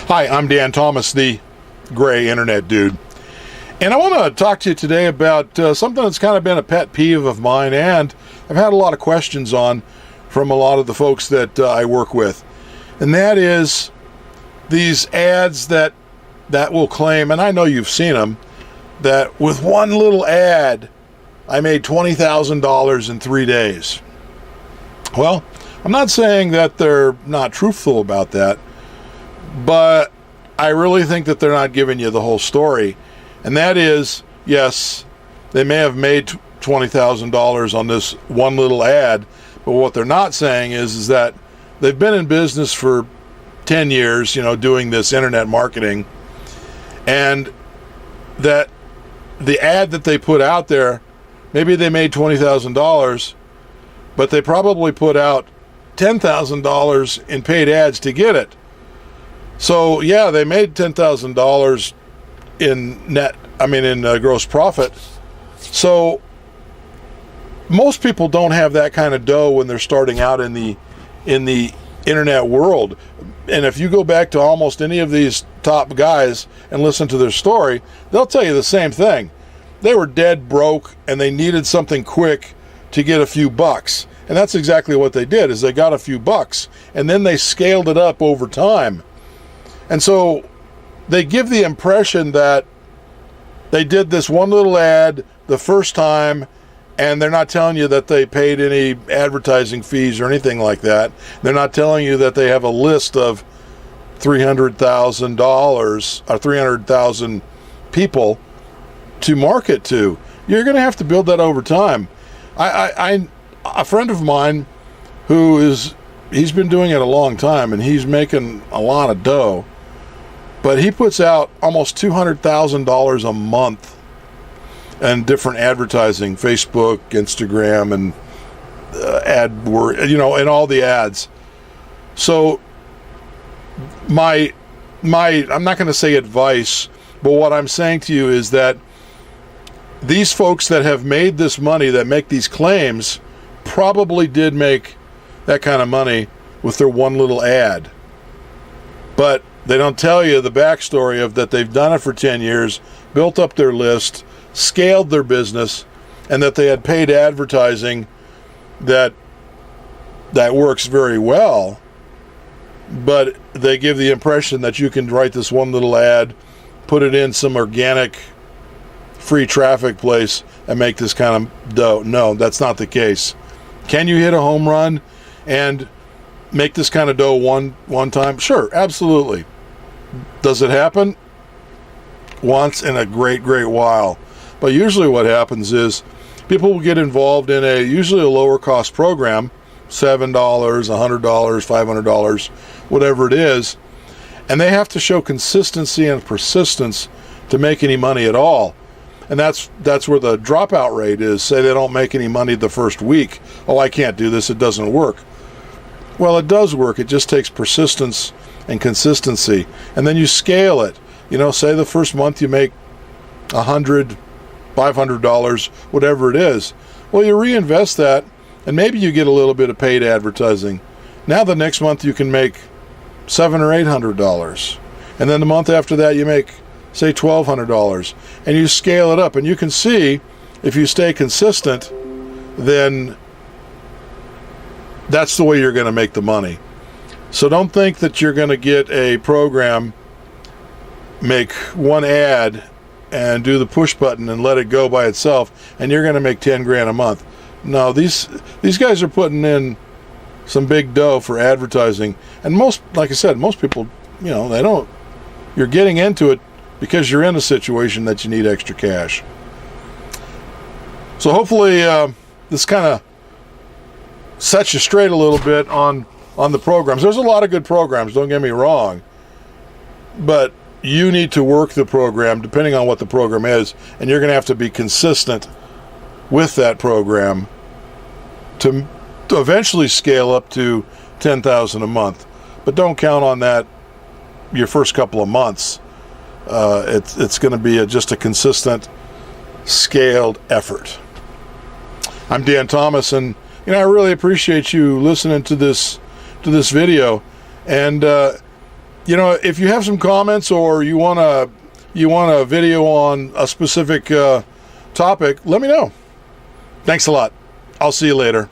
Hi, I'm Dan Thomas, the gray internet dude. And I want to talk to you today about something that's kind of been a pet peeve of mine, and I've had a lot of questions on from a lot of the folks that I work with. And that is these ads that will claim, and I know you've seen them, that with one little ad, I made $20,000 in 3 days. Well, I'm not saying that they're not truthful about that, but I really think that they're not giving you the whole story. And that is, yes, they may have made $20,000 on this one little ad, but what they're not saying is that they've been in business for 10 years, doing this internet marketing, and that the ad that they put out there, maybe they made $20,000, but they probably put out $10,000 in paid ads to get it. So yeah, they made $10,000 in gross profit. So most people don't have that kind of dough when they're starting out in the internet world. And if you go back to almost any of these top guys and listen to their story, they'll tell you the same thing. They were dead broke and they needed something quick to get a few bucks. And that's exactly what they did, is they got a few bucks and then they scaled it up over time. And so they give the impression that they did this one little ad the first time, and they're not telling you that they paid any advertising fees or anything like that. They're not telling you that they have a list of $300,000 or 300,000 people to market to. You're going to have to build that over time. A friend of mine he's been doing it a long time, and he's making a lot of dough. But he puts out almost $200,000 a month in different advertising, Facebook, Instagram, and AdWords, and all the ads. So my I'm not going to say advice, but what I'm saying to you is that these folks that have made this money, that make these claims, probably did make that kind of money with their one little ad. But they don't tell you the backstory of that they've done it for 10 years, built up their list, scaled their business, and that they had paid advertising that works very well. But they give the impression that you can write this one little ad, put it in some organic free traffic place, and make this kind of dough. No, that's not the case. Can you hit a home run and make this kind of dough one time? Sure, absolutely. Does it happen? Once in a great while. But usually what happens is people will get involved in usually a lower cost program, $7, $100, $500, whatever it is, and they have to show consistency and persistence to make any money at all. And that's where the dropout rate is. Say they don't make any money the first week. Oh, I can't do this. It doesn't work. Well, it does work. It just takes persistence and consistency. And then you scale it. Say the first month you make $100, $500, whatever it is. Well, you reinvest that, and maybe you get a little bit of paid advertising. Now the next month you can make $700 or $800. And then the month after that you make, say, $1,200. And you scale it up. And you can see, if you stay consistent, then that's the way you're going to make the money. So don't think that you're going to get a program, make one ad, and do the push button and let it go by itself, and you're going to make 10 grand a month. No, these guys are putting in some big dough for advertising. And like I said, most people, they don't. You're getting into it because you're in a situation that you need extra cash. So hopefully this kind of sets you straight a little bit on the programs. There's a lot of good programs, don't get me wrong, but you need to work the program depending on what the program is, and you're going to have to be consistent with that program to eventually scale up to $10,000 a month. But don't count on that your first couple of months. It's going to be just a consistent, scaled effort. I'm Dan Thomas, and I really appreciate you listening to this video. And if you have some comments or you want a video on a specific topic, let me know. Thanks a lot. I'll see you later.